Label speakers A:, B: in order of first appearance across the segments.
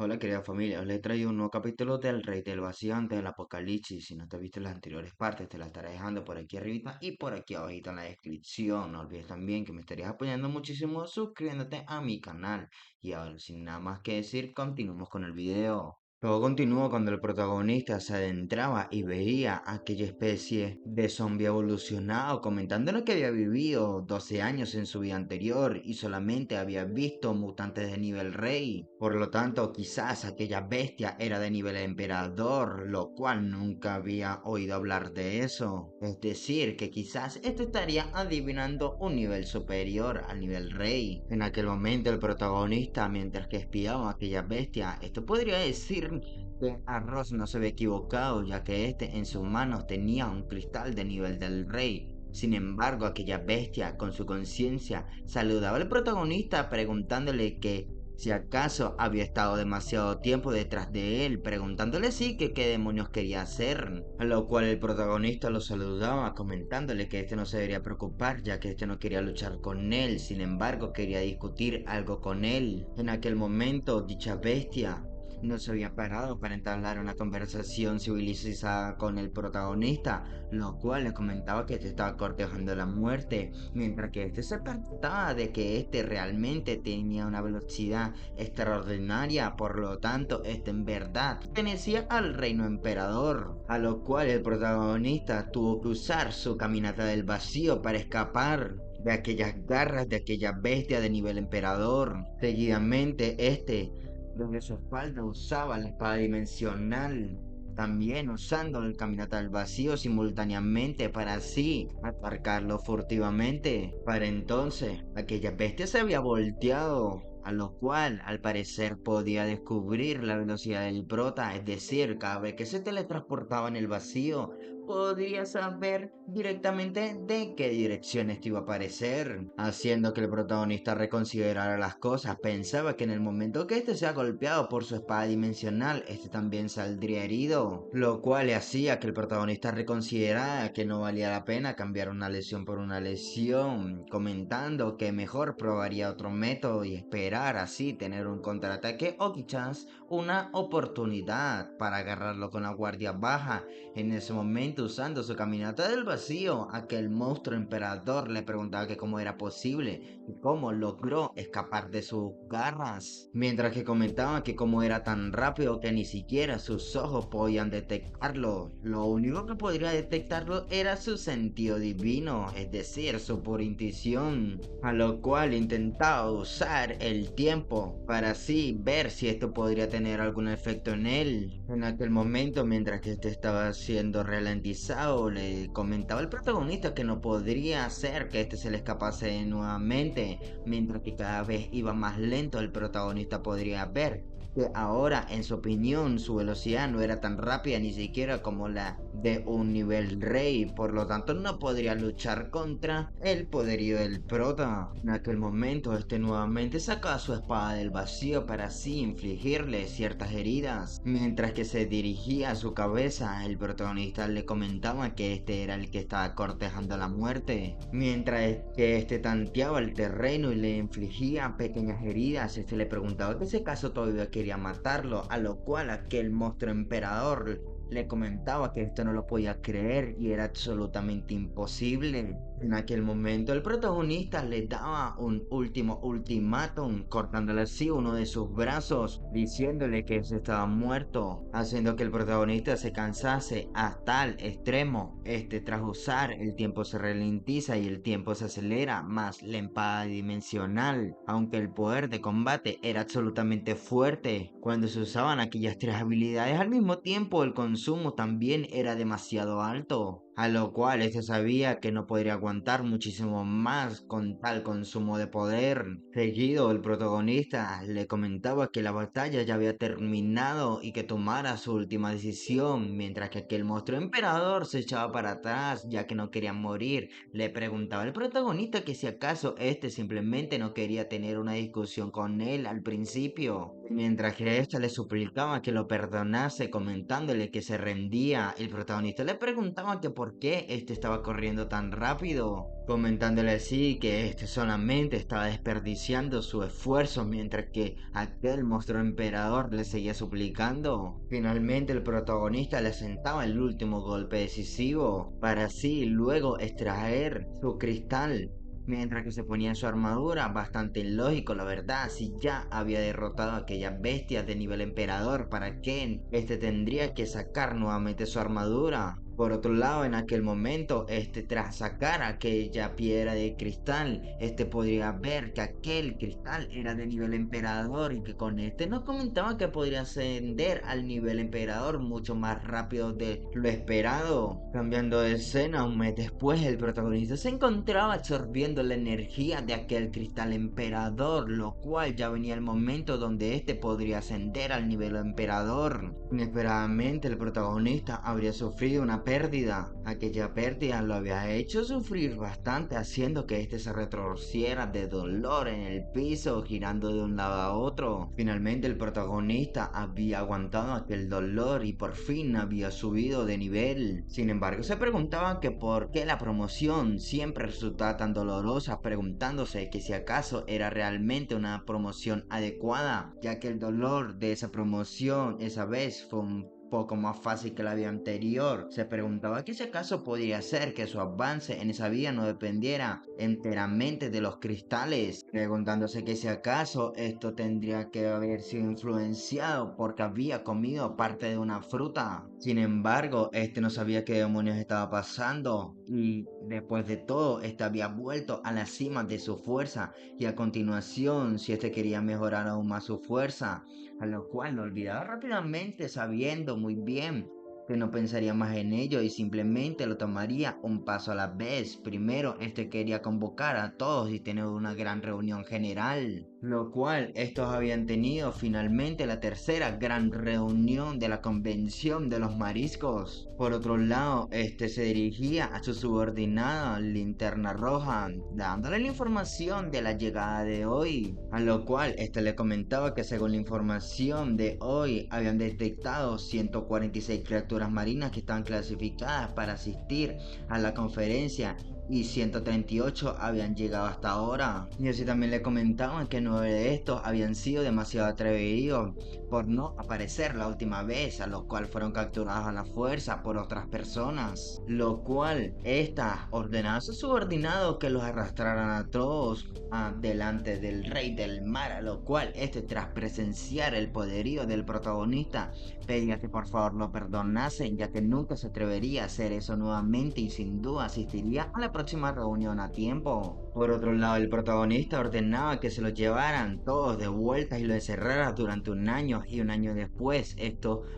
A: Hola querida familia, os le he traído un nuevo capítulo del Rey del Vacío antes del Apocalipsis. Si no te has visto las anteriores partes, te las estaré dejando por aquí arriba y por aquí abajito en la descripción. No olvides también que me estarías apoyando muchísimo suscribiéndote a mi canal. Y ahora, sin nada más que decir, continuamos con el video. Todo continuó cuando el protagonista se adentraba y veía aquella especie de zombie evolucionado, comentándonos que había vivido 12 años en su vida anterior y solamente había visto mutantes de nivel rey. Por lo tanto, quizás aquella bestia era de nivel emperador, lo cual nunca había oído hablar de eso. Es decir, que quizás esto estaría adivinando un nivel superior al nivel rey. En aquel momento el protagonista, mientras que espiaba a aquella bestia, esto podría decir que Arroz no se había equivocado, ya que este en sus manos tenía un cristal de nivel del rey. Sin embargo, aquella bestia, con su conciencia, saludaba al protagonista preguntándole que si acaso había estado demasiado tiempo detrás de él, preguntándole sí que qué demonios quería hacer. A lo cual el protagonista lo saludaba, comentándole que este no se debería preocupar, ya que este no quería luchar con él, sin embargo quería discutir algo con él. En aquel momento, dicha bestia no se había parado para entablar una conversación civilizada con el protagonista, lo cual le comentaba que este estaba cortejando la muerte, mientras que este se percataba de que este realmente tenía una velocidad extraordinaria, por lo tanto este en verdad pertenecía al reino emperador, a lo cual el protagonista tuvo que usar su caminata del vacío para escapar de aquellas garras de aquella bestia de nivel emperador. Seguidamente este desde su espalda usaba la espada dimensional, también usando el caminata al vacío simultáneamente para así atacarlo furtivamente. Para entonces, aquella bestia se había volteado, a lo cual al parecer podía descubrir la velocidad del prota, es decir, cada vez que se teletransportaba en el vacío, podría saber directamente de qué dirección esto iba a aparecer, haciendo que el protagonista reconsiderara las cosas. Pensaba que en el momento que este sea golpeado por su espada dimensional, este también saldría herido, lo cual le hacía que el protagonista reconsiderara que no valía la pena cambiar una lesión por una lesión, comentando que mejor probaría otro método y esperar así tener un contraataque o quizás una oportunidad para agarrarlo con la guardia baja. En ese momento, usando su caminata del vacío, aquel monstruo emperador le preguntaba que cómo era posible y cómo logró escapar de sus garras, mientras que comentaba que cómo era tan rápido que ni siquiera sus ojos podían detectarlo. Lo único que podría detectarlo era su sentido divino, es decir, su pura intuición, a lo cual intentaba usar el tiempo para así ver si esto podría tener algún efecto en él. En aquel momento, mientras que este estaba siendo ralentizado, le comentaba al protagonista que no podría hacer que este se le escapase nuevamente, mientras que cada vez iba más lento el protagonista podría ver que ahora, en su opinión, su velocidad no era tan rápida ni siquiera como la de un nivel rey, por lo tanto no podría luchar contra el poderío del prota. En aquel momento, este nuevamente sacaba su espada del vacío para así infligirle ciertas heridas. Mientras que se dirigía a su cabeza, el protagonista le comentaba que este era el que estaba cortejando la muerte. Mientras que este tanteaba el terreno y le infligía pequeñas heridas, este le preguntaba que si acaso todavía quería matarlo, a lo cual aquel monstruo emperador le comentaba que esto no lo podía creer y era absolutamente imposible. En aquel momento el protagonista le daba un último ultimátum, cortándole así uno de sus brazos, diciéndole que se estaba muerto, haciendo que el protagonista se cansase hasta tal extremo. Tras usar, el tiempo se ralentiza y el tiempo se acelera, más la espada dimensional, aunque el poder de combate era absolutamente fuerte. Cuando se usaban aquellas tres habilidades al mismo tiempo, el consumo también era demasiado alto, a lo cual este sabía que no podría aguantar muchísimo más con tal consumo de poder. Seguido, el protagonista le comentaba que la batalla ya había terminado y que tomara su última decisión, mientras que aquel monstruo emperador se echaba para atrás ya que no quería morir. Le preguntaba al protagonista que si acaso este simplemente no quería tener una discusión con él al principio, Mientras que ésta le suplicaba que lo perdonase, comentándole que se rendía, el protagonista le preguntaba que por qué éste estaba corriendo tan rápido, comentándole así que éste solamente estaba desperdiciando su esfuerzo mientras que aquel monstruo emperador le seguía suplicando. Finalmente el protagonista le sentaba el último golpe decisivo para así luego extraer su cristal. Mientras que se ponía su armadura, bastante ilógico la verdad, si ya había derrotado a aquellas bestias de nivel emperador, ¿para qué? Este tendría que sacar nuevamente su armadura. Por otro lado, en aquel momento, tras sacar aquella piedra de cristal, podría ver que aquel cristal era de nivel emperador y que con nos comentaba que podría ascender al nivel emperador mucho más rápido de lo esperado. Cambiando de escena, un mes después, el protagonista se encontraba absorbiendo la energía de aquel cristal emperador, lo cual ya venía el momento donde podría ascender al nivel emperador. Inesperadamente, el protagonista habría sufrido una pérdida. Aquella pérdida lo había hecho sufrir bastante, haciendo que se retorciera de dolor en el piso, girando de un lado a otro. Finalmente, el protagonista había aguantado aquel dolor y por fin había subido de nivel. Sin embargo, se preguntaba que por qué la promoción siempre resultaba tan dolorosa, preguntándose que si acaso era realmente una promoción adecuada, ya que el dolor de esa promoción esa vez fue un poco más fácil que la vida anterior. Se preguntaba que si acaso podría ser que su avance en esa vida no dependiera enteramente de los cristales, preguntándose que si acaso esto tendría que haber sido influenciado porque había comido parte de una fruta. Sin embargo, no sabía qué demonios estaba pasando y después de todo, había vuelto a la cima de su fuerza y a continuación, si quería mejorar aún más su fuerza, a lo cual lo olvidaba rápidamente sabiendo muy bien que no pensaría más en ello y simplemente lo tomaría un paso a la vez. Primero, quería convocar a todos y tener una gran reunión general, lo cual estos habían tenido finalmente la tercera gran reunión de la convención de los mariscos. Por otro lado, se dirigía a su subordinada Linterna Roja, dándole la información de la llegada de hoy, a lo cual le comentaba que según la información de hoy habían detectado 146 criaturas marinas que están clasificadas para asistir a la conferencia y 138 habían llegado hasta ahora. Y así también le comentaban que 9 de estos habían sido demasiado atrevidos por no aparecer la última vez, a lo cual fueron capturados a la fuerza por otras personas, lo cual estas ordenaron a sus subordinados que los arrastraran a todos delante del rey del mar, a lo cual tras presenciar el poderío del protagonista pedía que por favor lo perdonasen, ya que nunca se atrevería a hacer eso nuevamente y sin duda asistiría a la próxima reunión a tiempo. Por otro lado, el protagonista ordenaba que se los llevaran todos de vuelta y lo encerraran durante un año, y un año después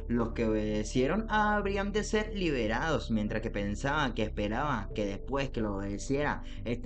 A: los que obedecieron habrían de ser liberados, mientras que pensaban que esperaba que después que lo obedeciera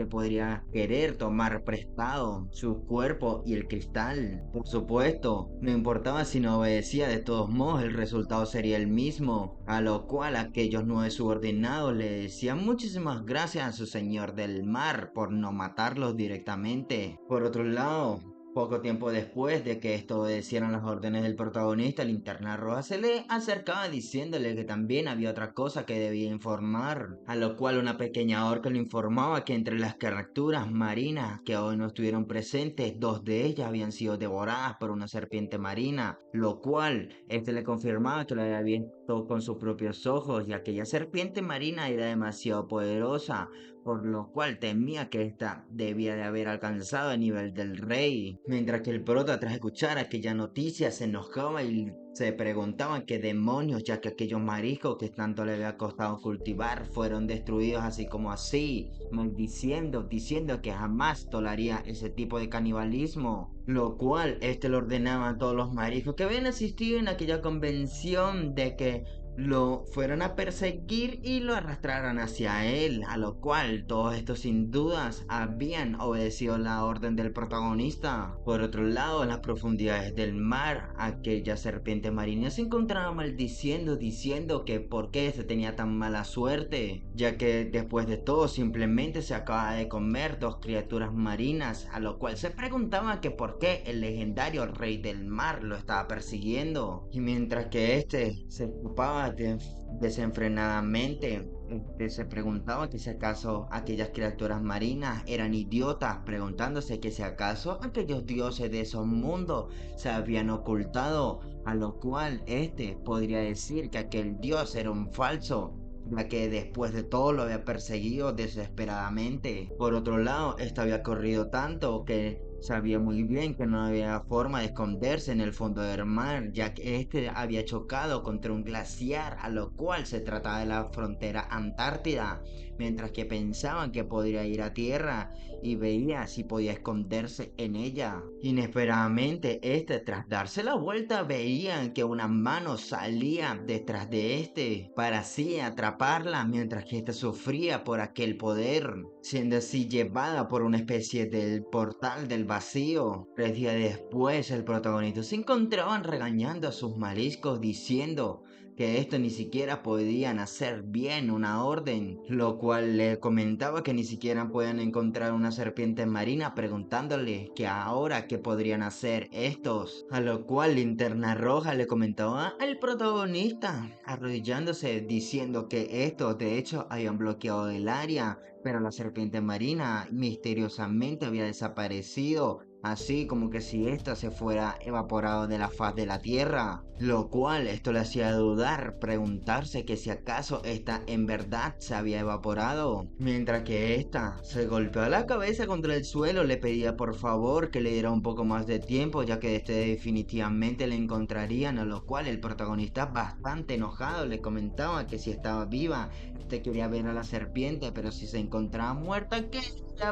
A: podría querer tomar prestado su cuerpo y el cristal. Por supuesto, no importaba si no obedecía, de todos modos el resultado sería el mismo, a lo cual aquellos 9 subordinados le decían muchísimas gracias a su señor del mar por no matarlos directamente. Por otro lado, poco tiempo después de que obedecieran las órdenes del protagonista, Linterna Roja se le acercaba diciéndole que también había otra cosa que debía informar, a lo cual una pequeña orca le informaba que entre las criaturas marinas que hoy no estuvieron presentes, 2 de ellas habían sido devoradas por una serpiente marina, lo cual le confirmaba que lo había visto con sus propios ojos y aquella serpiente marina era demasiado poderosa, por lo cual temía que ésta debía de haber alcanzado el nivel del rey. Mientras que el prota, tras escuchar aquella noticia, se enojaba y se preguntaban qué demonios, ya que aquellos mariscos que tanto le había costado cultivar fueron destruidos así como así, diciendo que jamás toleraría ese tipo de canibalismo, lo cual le ordenaba a todos los mariscos que habían asistido en aquella convención de que lo fueron a perseguir y lo arrastraron hacia él, a lo cual todos estos sin dudas habían obedecido la orden del protagonista. Por otro lado, en las profundidades del mar, aquella serpiente marina se encontraba maldiciendo, diciendo que por qué se tenía tan mala suerte, ya que después de todo simplemente se acaba de comer dos criaturas marinas, a lo cual se preguntaba que por qué el legendario rey del mar lo estaba persiguiendo. Y mientras que este se ocupaba desenfrenadamente, se preguntaba que si acaso aquellas criaturas marinas eran idiotas, preguntándose que si acaso aquellos dioses de esos mundos se habían ocultado, a lo cual este podría decir que aquel dios era un falso, ya que después de todo lo había perseguido desesperadamente. Por otro lado, este había corrido tanto que sabía muy bien que no había forma de esconderse en el fondo del mar, ya que este había chocado contra un glaciar, a lo cual se trataba de la frontera antártida, mientras que pensaban que podría ir a tierra y veía si podía esconderse en ella. Inesperadamente, tras darse la vuelta, veían que una mano salía detrás de para así atraparla, mientras que sufría por aquel poder, siendo así llevada por una especie del portal del vacío. 3 días después, el protagonista se encontraban regañando a sus mariscos, diciendo que esto ni siquiera podían hacer bien una orden, lo cual le comentaba que ni siquiera podían encontrar una serpiente marina, preguntándole que ahora qué podrían hacer estos, a lo cual Linterna Roja le comentaba al protagonista, arrodillándose, diciendo que estos de hecho habían bloqueado el área, pero la serpiente marina misteriosamente había desaparecido, así como que si ésta se fuera evaporado de la faz de la tierra, lo cual esto le hacía dudar, preguntarse que si acaso ésta en verdad se había evaporado, mientras que ésta se golpeó la cabeza contra el suelo. Le pedía por favor que le diera un poco más de tiempo, ya que definitivamente le encontrarían, a lo cual el protagonista, bastante enojado, le comentaba que si estaba viva, quería ver a la serpiente, pero si se encontraba muerta, que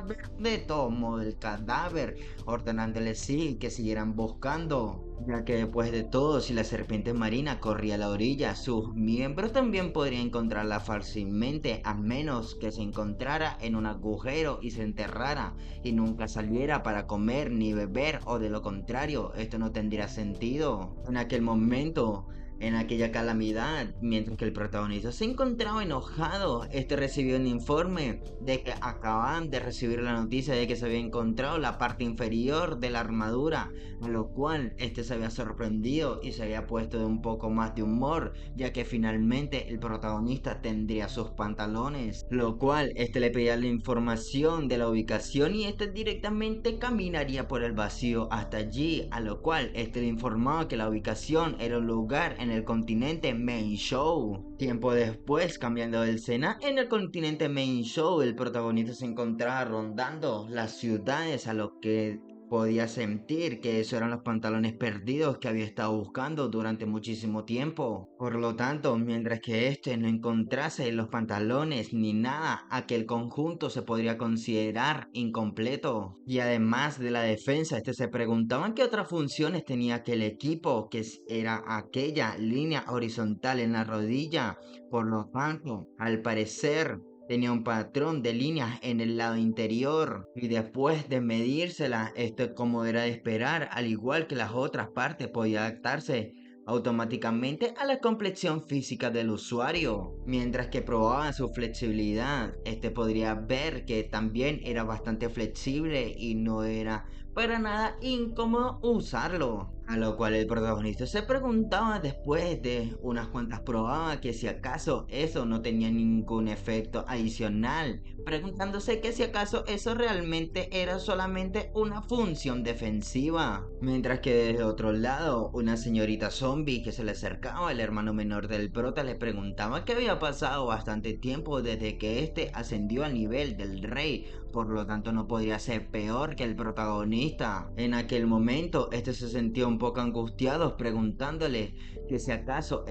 A: ver de todo modo el cadáver, ordenándole sí que siguieran buscando, ya que después de todo, si la serpiente marina corría a la orilla, sus miembros también podrían encontrarla fácilmente, a menos que se encontrara en un agujero y se enterrara y nunca saliera para comer ni beber, o de lo contrario, esto no tendría sentido. En aquel momento, en aquella calamidad, mientras que el protagonista se encontraba enojado, recibió un informe de que acababan de recibir la noticia de que se había encontrado la parte inferior de la armadura, a lo cual se había sorprendido y se había puesto de un poco más de humor, ya que finalmente el protagonista tendría sus pantalones, lo cual le pedía la información de la ubicación y directamente caminaría por el vacío hasta allí, a lo cual le informaba que la ubicación era un lugar en el continente Main Show. Tiempo después, cambiando de escena, en el continente Main Show, el protagonista se encontraba rondando las ciudades, a lo que podía sentir que esos eran los pantalones perdidos que había estado buscando durante muchísimo tiempo. Por lo tanto, mientras que no encontrase los pantalones ni nada, aquel conjunto se podría considerar incompleto. Y además de la defensa, se preguntaban qué otras funciones tenía aquel equipo, que era aquella línea horizontal en la rodilla. Por lo tanto, al parecer, tenía un patrón de líneas en el lado interior, y después de medírsela, esto, como era de esperar, al igual que las otras partes, podía adaptarse automáticamente a la complexión física del usuario. Mientras que probaban su flexibilidad, podría ver que también era bastante flexible y no era para nada incómodo usarlo. A lo cual el protagonista se preguntaba, después de unas cuantas probadas, que si acaso eso no tenía ningún efecto adicional, preguntándose que si acaso eso realmente era solamente una función defensiva. Mientras que desde otro lado, una señorita zombie que se le acercaba al hermano menor del prota le preguntaba que había pasado bastante tiempo desde que ascendió al nivel del rey, por lo tanto no podría ser peor que el protagonista. En aquel momento, se sentía un poco angustiado, preguntándole que si acaso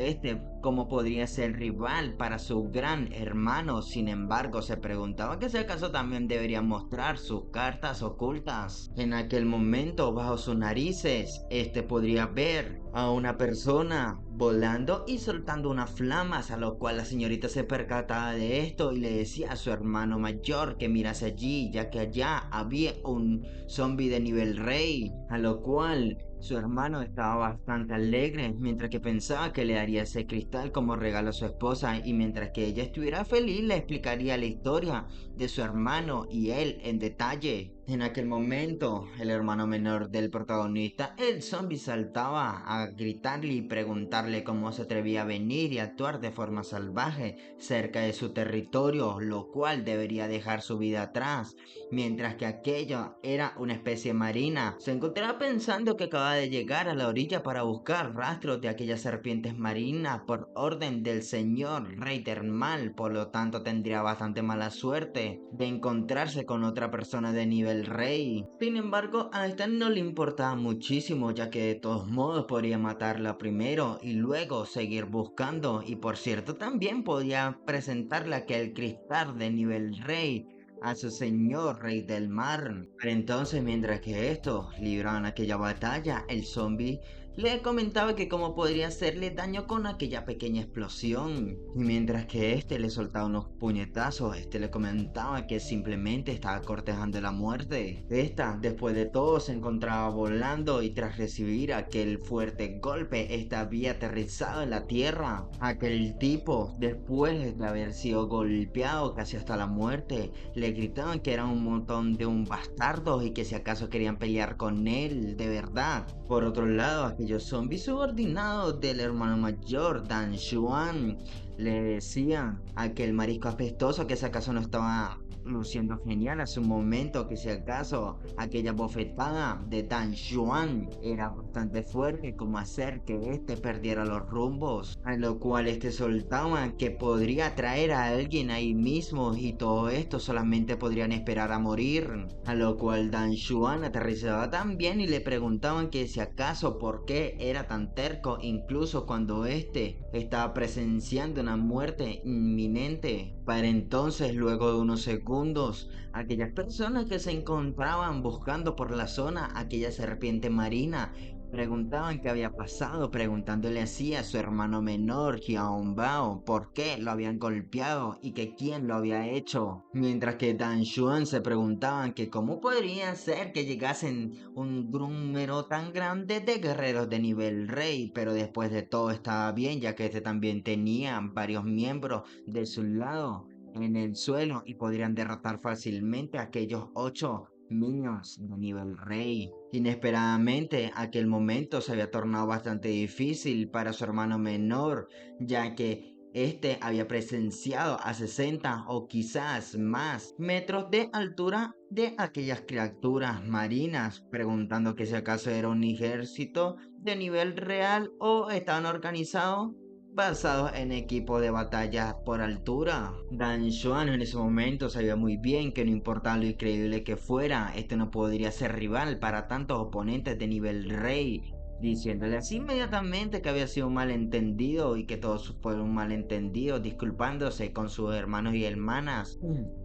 A: cómo podría ser rival para su gran hermano. Sin embargo, se preguntaba que si acaso también debería mostrar sus cartas ocultas. En aquel momento, bajo sus narices, podría ver a una persona volando y soltando unas flamas, a lo cual la señorita se percataba de esto y le decía a su hermano mayor que mirase allí, ya que allá había un zombie de nivel rey, a lo cual su hermano estaba bastante alegre, mientras que pensaba que le daría ese cristal como regalo a su esposa y mientras que ella estuviera feliz le explicaría la historia de su hermano y él en detalle. En aquel momento, el hermano menor del protagonista, el zombie, saltaba a gritarle y preguntarle cómo se atrevía a venir y actuar de forma salvaje cerca de su territorio, lo cual debería dejar su vida atrás, mientras que aquello era una especie marina. Se encontraba pensando que acababa de llegar a la orilla para buscar rastros de aquellas serpientes marinas por orden del señor rey del mal, por lo tanto tendría bastante mala suerte de encontrarse con otra persona de nivel rey. Sin embargo, a esta no le importaba muchísimo, ya que de todos modos podría matarla primero y luego seguir buscando, y por cierto también podía presentarle aquel cristal de nivel rey a su señor rey del mar. Pero entonces, mientras que estos libraban aquella batalla, el zombie le comentaba que cómo podría hacerle daño con aquella pequeña explosión. Y mientras que este le soltaba unos puñetazos, este le comentaba que simplemente estaba cortejando la muerte. Esta, después de todo, se encontraba volando y tras recibir aquel fuerte golpe, esta había aterrizado en la tierra. Aquel tipo, después de haber sido golpeado casi hasta la muerte, le gritaban que eran un montón de un bastardos y que si acaso querían pelear con él de verdad. Por otro lado, aquellos zombies subordinados del hermano mayor, Dan Xuan, le decían a aquel marisco apestoso que si acaso no estaba luciendo genial a su momento, que si acaso aquella bofetada de Dan Xuan era bastante fuerte como hacer que este perdiera los rumbos, a lo cual este soltaba que podría traer a alguien ahí mismo y todo esto solamente podrían esperar a morir, a lo cual Dan Xuan aterrizaba también y le preguntaban que si acaso por qué era tan terco incluso cuando este estaba presenciando una muerte inminente. Para entonces, luego de unos segundos, aquellas personas que se encontraban buscando por la zona aquella serpiente marina preguntaban qué había pasado, preguntándole así a su hermano menor, Xiao Bao, por qué lo habían golpeado y que quién lo había hecho. Mientras que Dan Xuan se preguntaban que cómo podría ser que llegasen un número tan grande de guerreros de nivel rey, pero después de todo estaba bien, ya que este también tenía varios miembros de su lado en el suelo y podrían derrotar fácilmente a aquellos 8 minions de nivel rey. Inesperadamente, aquel momento se había tornado bastante difícil para su hermano menor, ya que este había presenciado a 60 o quizás más metros de altura de aquellas criaturas marinas, preguntando que si acaso era un ejército de nivel real o estaban organizados basados en equipos de batalla por altura. Dan Xuan en ese momento sabía muy bien que no importaba lo increíble que fuera, este no podría ser rival para tantos oponentes de nivel rey, diciéndole así inmediatamente que había sido un malentendido y que todos fueron un malentendido, disculpándose con sus hermanos y hermanas.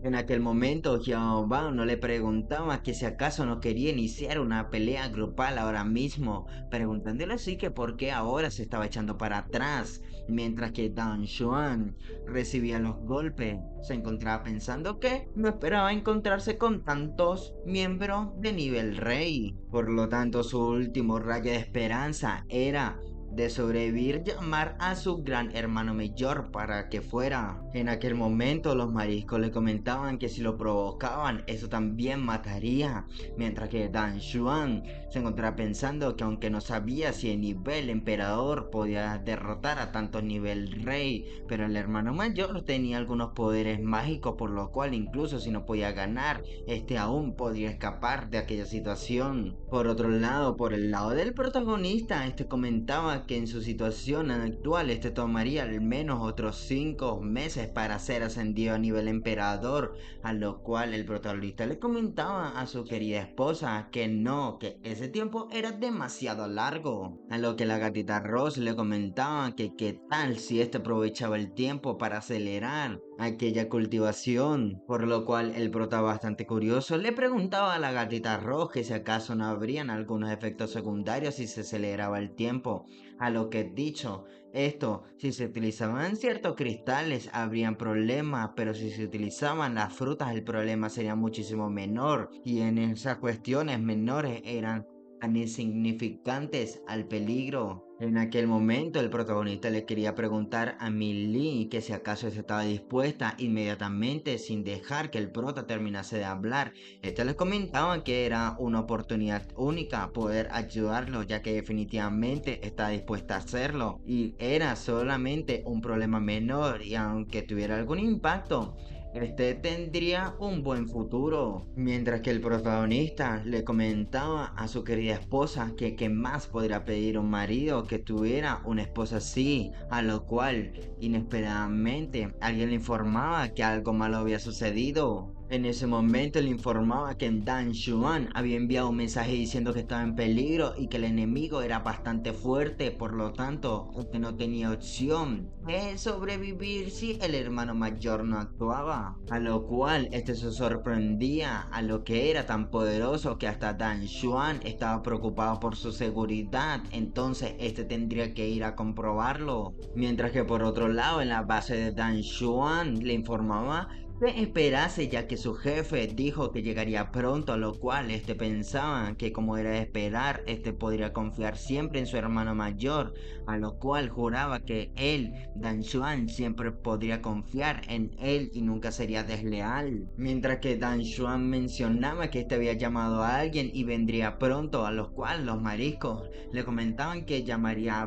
A: En aquel momento, Xiao Bao no le preguntaba que si acaso no quería iniciar una pelea grupal ahora mismo, preguntándole así que por qué ahora se estaba echando para atrás, mientras que Dan Xuan recibía los golpes. Se encontraba pensando que no esperaba encontrarse con tantos miembros de nivel rey. Por lo tanto, su último rayo de esperanza era de sobrevivir, llamar a su gran hermano mayor para que fuera. En aquel momento los mariscos le comentaban que si lo provocaban eso también mataría, mientras que Dan Xuan se encontraba pensando que aunque no sabía si el nivel emperador podía derrotar a tanto nivel rey, pero el hermano mayor tenía algunos poderes mágicos por lo cual incluso si no podía ganar, este aún podría escapar de aquella situación. Por otro lado, por el lado del protagonista, este comentaba que en su situación actual este tomaría al menos otros 5 meses para ser ascendido a nivel emperador, a lo cual el protagonista le comentaba a su querida esposa que no, que ese tiempo era demasiado largo, a lo que la gatita Rose le comentaba que qué tal si este aprovechaba el tiempo para acelerar aquella cultivación, por lo cual el prota bastante curioso le preguntaba a la gatita Rose que si acaso no habrían algunos efectos secundarios si se aceleraba el tiempo, A lo que he dicho, esto, si se utilizaban ciertos cristales, habrían problemas, pero si se utilizaban las frutas, el problema sería muchísimo menor. Y en esas cuestiones menores eran tan insignificantes al peligro. En aquel momento el protagonista le quería preguntar a Millie que si acaso estaba dispuesta inmediatamente sin dejar que el prota terminase de hablar. Este les comentaba que era una oportunidad única poder ayudarlo ya que definitivamente está dispuesta a hacerlo y era solamente un problema menor y aunque tuviera algún impacto este tendría un buen futuro. Mientras que el protagonista le comentaba a su querida esposa que qué más podría pedir un marido que tuviera una esposa así, a lo cual inesperadamente alguien le informaba que algo malo había sucedido. En ese momento le informaba que Dan Xuan había enviado un mensaje diciendo que estaba en peligro y que el enemigo era bastante fuerte, por lo tanto, que no tenía opción de sobrevivir si el hermano mayor no actuaba. A lo cual este se sorprendía a lo que era tan poderoso que hasta Dan Xuan estaba preocupado por su seguridad, entonces este tendría que ir a comprobarlo. Mientras que por otro lado en la base de Dan Xuan le informaba que esperase ya que su jefe dijo que llegaría pronto, a lo cual este pensaba que como era de esperar, este podría confiar siempre en su hermano mayor, a lo cual juraba que él, Dan Xuan, siempre podría confiar en él y nunca sería desleal. Mientras que Dan Xuan mencionaba que este había llamado a alguien y vendría pronto, a lo cual los mariscos le comentaban que llamaría a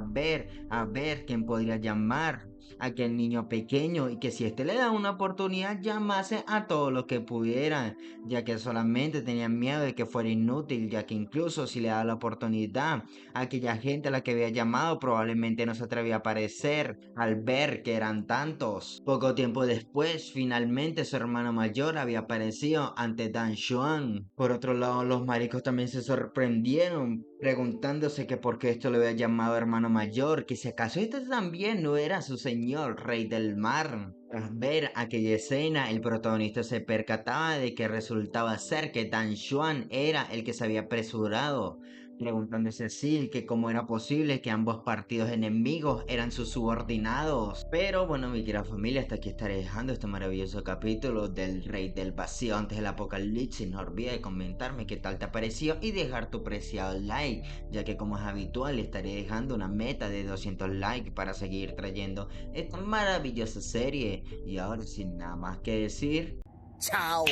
A: ver quién podría llamar aquel niño pequeño y que si este le da una oportunidad llamase a todos los que pudieran, ya que solamente tenían miedo de que fuera inútil, ya que incluso si le da la oportunidad, aquella gente a la que había llamado probablemente no se atrevía a aparecer al ver que eran tantos. Poco tiempo después, finalmente su hermano mayor había aparecido ante Dan Xuan. Por otro lado, los maricos también se sorprendieron, preguntándose que por qué esto le había llamado hermano mayor, que si acaso este también no era su señor rey del mar. Tras ver aquella escena, el protagonista se percataba de que resultaba ser que Dan Xuan era el que se había apresurado, preguntándose así que cómo era posible que ambos partidos enemigos eran sus subordinados. Pero bueno, mi querida familia, hasta aquí estaré dejando este maravilloso capítulo del Rey del Vacío antes del Apocalipsis. No olvides comentarme qué tal te pareció y dejar tu preciado like, ya que como es habitual estaré dejando una meta de 200 likes para seguir trayendo esta maravillosa serie. Y ahora sin nada más que decir, ¡chao!